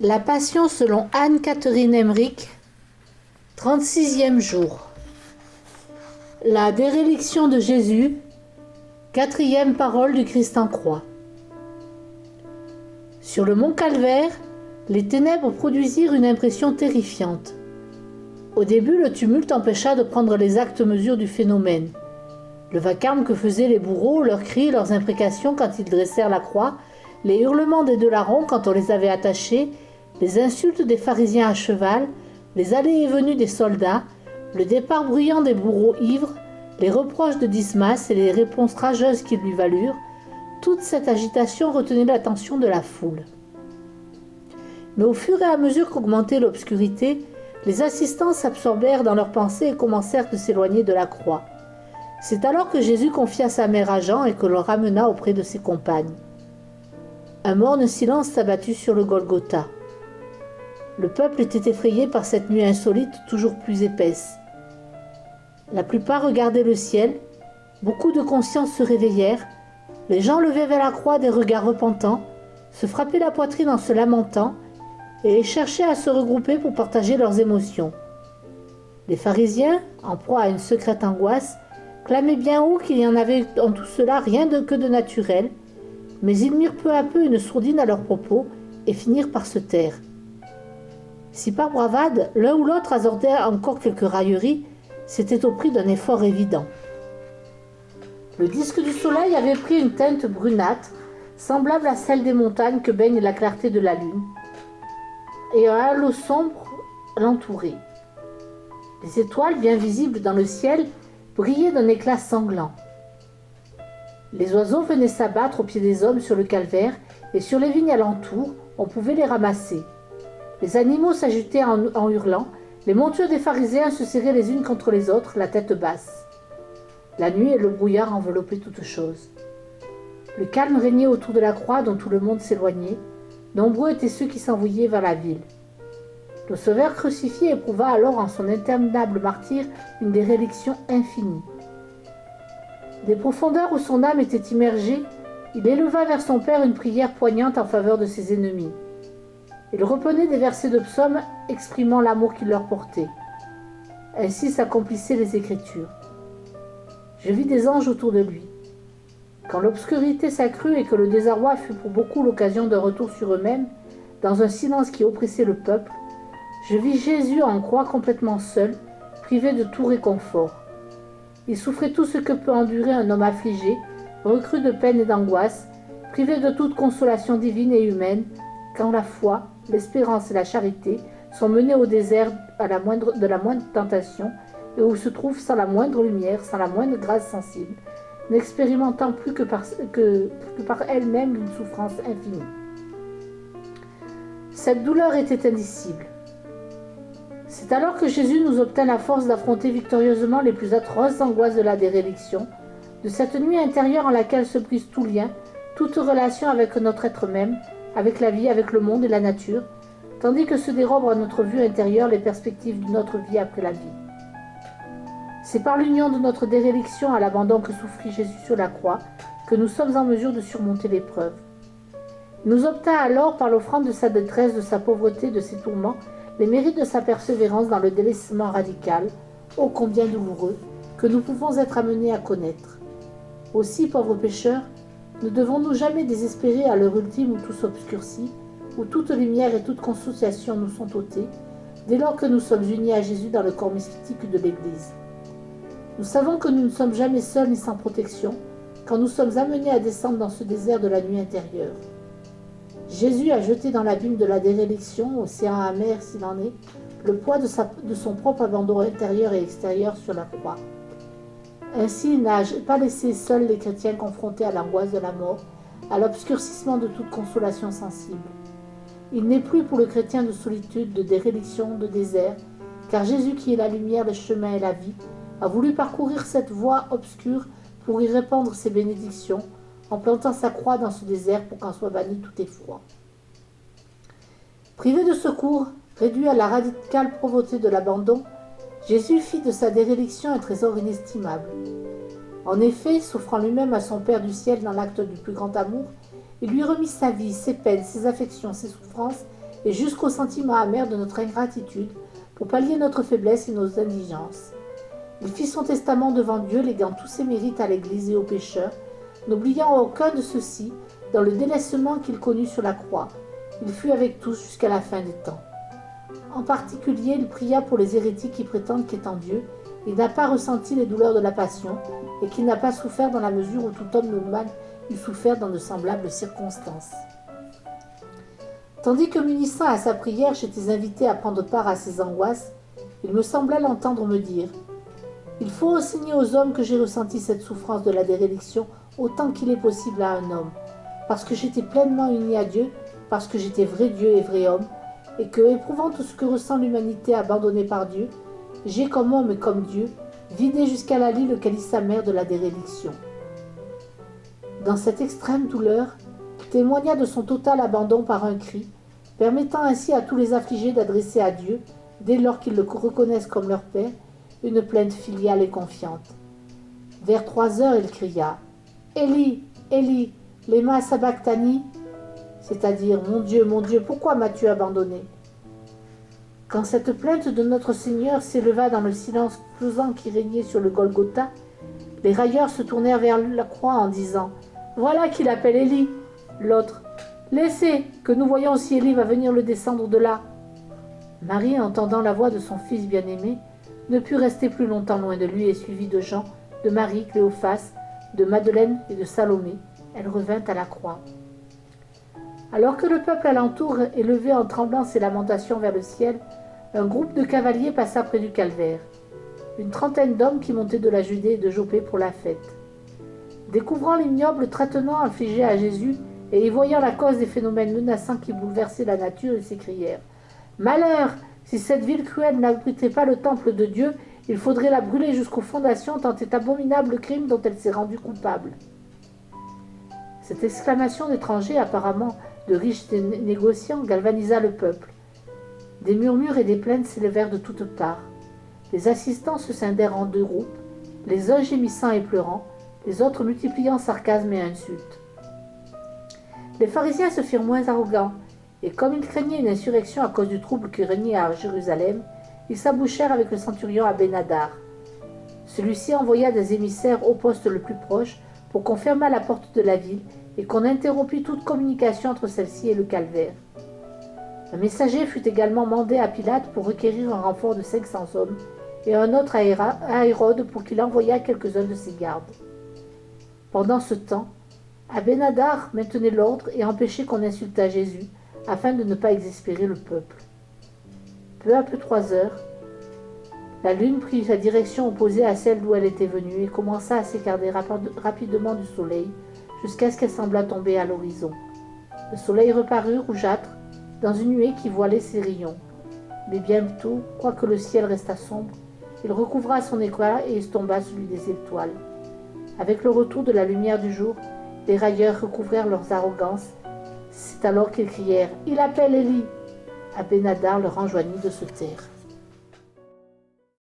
La Passion selon Anne-Catherine Emmerich, 36e jour. La déréliction de Jésus, 4e parole du Christ en croix. Sur le mont Calvaire, les ténèbres produisirent une impression terrifiante. Au début, le tumulte empêcha de prendre les actes mesures du phénomène. Le vacarme que faisaient les bourreaux, leurs cris, leurs imprécations quand ils dressèrent la croix, les hurlements des deux larrons quand on les avait attachés, les insultes des pharisiens à cheval, les allées et venues des soldats, le départ bruyant des bourreaux ivres, les reproches de Dismas et les réponses rageuses qui lui valurent, toute cette agitation retenait l'attention de la foule. Mais au fur et à mesure qu'augmentait l'obscurité, les assistants s'absorbèrent dans leurs pensées et commencèrent de s'éloigner de la croix. C'est alors que Jésus confia sa mère à Jean et que l'on ramena auprès de ses compagnes. Un morne silence s'abattit sur le Golgotha. Le peuple était effrayé par cette nuit insolite toujours plus épaisse. La plupart regardaient le ciel, beaucoup de consciences se réveillèrent, les gens levaient vers la croix des regards repentants, se frappaient la poitrine en se lamentant et cherchaient à se regrouper pour partager leurs émotions. Les pharisiens, en proie à une secrète angoisse, clamaient bien haut qu'il y en avait en tout cela rien que de naturel, mais ils mirent peu à peu une sourdine à leurs propos et finirent par se taire. Si par bravade, l'un ou l'autre hasardait encore quelques railleries, c'était au prix d'un effort évident. Le disque du soleil avait pris une teinte brunâtre, semblable à celle des montagnes que baigne la clarté de la lune, et un halo sombre l'entourait. Les étoiles, bien visibles dans le ciel, brillaient d'un éclat sanglant. Les oiseaux venaient s'abattre aux pieds des hommes sur le calvaire, et sur les vignes alentour, on pouvait les ramasser. Les animaux s'agitaient en hurlant, les montures des pharisiens se serraient les unes contre les autres, la tête basse. La nuit et le brouillard enveloppaient toutes choses. Le calme régnait autour de la croix dont tout le monde s'éloignait. Nombreux étaient ceux qui s'envoyaient vers la ville. Le Sauveur crucifié éprouva alors en son interminable martyre une déréliction infinie. Des profondeurs où son âme était immergée, il éleva vers son Père une prière poignante en faveur de ses ennemis. Il reprenait des versets de psaumes exprimant l'amour qu'il leur portait. Ainsi s'accomplissaient les Écritures. Je vis des anges autour de lui. Quand l'obscurité s'accrut et que le désarroi fut pour beaucoup l'occasion d'un retour sur eux-mêmes, dans un silence qui oppressait le peuple, je vis Jésus en croix complètement seul, privé de tout réconfort. Il souffrait tout ce que peut endurer un homme affligé, recru de peine et d'angoisse, privé de toute consolation divine et humaine, quand la foi, l'espérance et la charité sont menées au désert de la moindre tentation et où se trouve sans la moindre lumière, sans la moindre grâce sensible, n'expérimentant plus que par elle-même une souffrance infinie. Cette douleur était indicible. C'est alors que Jésus nous obtint la force d'affronter victorieusement les plus atroces angoisses de la déréliction, de cette nuit intérieure en laquelle se brise tout lien, toute relation avec notre être même, avec la vie, avec le monde et la nature, tandis que se dérobent à notre vue intérieure les perspectives d'une autre vie après la vie. C'est par l'union de notre déréliction à l'abandon que souffrit Jésus sur la croix que nous sommes en mesure de surmonter l'épreuve. Il nous obtint alors, par l'offrande de sa détresse, de sa pauvreté, de ses tourments, les mérites de sa persévérance dans le délaissement radical, ô combien douloureux, que nous pouvons être amenés à connaître. Aussi, pauvres pécheurs, ne devons-nous jamais désespérer à l'heure ultime où tout s'obscurcit, où toute lumière et toute consociation nous sont ôtées, dès lors que nous sommes unis à Jésus dans le corps mystique de l'Église. Nous savons que nous ne sommes jamais seuls ni sans protection, quand nous sommes amenés à descendre dans ce désert de la nuit intérieure. Jésus a jeté dans l'abîme de la déréliction, océan amer s'il en est, le poids de son propre abandon intérieur et extérieur sur la croix. Ainsi, il n'a pas laissé seuls les chrétiens confrontés à l'angoisse de la mort, à l'obscurcissement de toute consolation sensible. Il n'est plus pour le chrétien de solitude, de déréliction, de désert, car Jésus qui est la lumière, le chemin et la vie, a voulu parcourir cette voie obscure pour y répandre ses bénédictions, en plantant sa croix dans ce désert pour qu'en soit banni tout effroi. Privé de secours, réduit à la radicale pauvreté de l'abandon, Jésus fit de sa déréliction un trésor inestimable. En effet, s'offrant lui-même à son Père du ciel dans l'acte du plus grand amour, il lui remit sa vie, ses peines, ses affections, ses souffrances et jusqu'au sentiment amer de notre ingratitude pour pallier notre faiblesse et nos indigences. Il fit son testament devant Dieu, léguant tous ses mérites à l'Église et aux pécheurs, n'oubliant aucun de ceux-ci dans le délaissement qu'il connut sur la croix. Il fut avec tous jusqu'à la fin des temps. En particulier, il pria pour les hérétiques qui prétendent qu'étant Dieu, il n'a pas ressenti les douleurs de la passion et qu'il n'a pas souffert dans la mesure où tout homme normal eût souffert dans de semblables circonstances. Tandis que, m'unissant à sa prière, j'étais invité à prendre part à ses angoisses, il me sembla l'entendre me dire « Il faut enseigner aux hommes que j'ai ressenti cette souffrance de la déréliction autant qu'il est possible à un homme, parce que j'étais pleinement uni à Dieu, parce que j'étais vrai Dieu et vrai homme, et que, éprouvant tout ce que ressent l'humanité abandonnée par Dieu, j'ai comme homme et comme Dieu vidé jusqu'à la lie le calice amer de la déréliction. » Dans cette extrême douleur, il témoigna de son total abandon par un cri, permettant ainsi à tous les affligés d'adresser à Dieu, dès lors qu'ils le reconnaissent comme leur Père, une plainte filiale et confiante. Vers 3 heures, il cria « Élie, Élie, lema sabachthani » c'est-à-dire « Mon Dieu, pourquoi m'as-tu abandonné ?» Quand cette plainte de notre Seigneur s'éleva dans le silence pesant qui régnait sur le Golgotha, les railleurs se tournèrent vers la croix en disant « Voilà qu'il appelle Élie !» L'autre « Laissez, que nous voyons si Élie va venir le descendre de là. » Marie, entendant la voix de son fils bien-aimé, ne put rester plus longtemps loin de lui et suivie de Jean, de Marie, Cléophas, de Madeleine et de Salomé, elle revint à la croix. Alors que le peuple alentour élevait en tremblant ses lamentations vers le ciel, un groupe de cavaliers passa près du calvaire. Une trentaine d'hommes qui montaient de la Judée et de Jopé pour la fête. Découvrant l'ignoble traitement infligé à Jésus et y voyant la cause des phénomènes menaçants qui bouleversaient la nature, ils s'écrièrent « Malheur! Si cette ville cruelle n'abritait pas le temple de Dieu, il faudrait la brûler jusqu'aux fondations tant est abominable le crime dont elle s'est rendue coupable. » Cette exclamation d'étrangers, apparemment de riches négociants, galvanisa le peuple. Des murmures et des plaintes s'élevèrent de toutes parts. Les assistants se scindèrent en 2 groupes, les uns gémissant et pleurant, les autres multipliant sarcasmes et insultes. Les pharisiens se firent moins arrogants, et comme ils craignaient une insurrection à cause du trouble qui régnait à Jérusalem, ils s'abouchèrent avec le centurion Abénadar. Celui-ci envoya des émissaires au poste le plus proche pour qu'on fermât la porte de la ville et qu'on interrompît toute communication entre celle-ci et le calvaire. Un messager fut également mandé à Pilate pour requérir un renfort de 500 hommes et un autre à Hérode pour qu'il envoyât quelques-uns de ses gardes. Pendant ce temps, Abénadar maintenait l'ordre et empêchait qu'on insultât Jésus, afin de ne pas exaspérer le peuple. Peu à peu 3 heures, la lune prit la direction opposée à celle d'où elle était venue et commença à s'écarter rapidement du soleil jusqu'à ce qu'elle semblât tomber à l'horizon. Le soleil reparut rougeâtre dans une nuée qui voilait ses rayons. Mais bientôt, quoique le ciel restât sombre, il recouvra son éclat et estomba celui des étoiles. Avec le retour de la lumière du jour, les railleurs recouvrèrent leurs arrogances. C'est alors qu'ils crièrent « Il appelle Élie !» Abénadar leur enjoignit de se taire.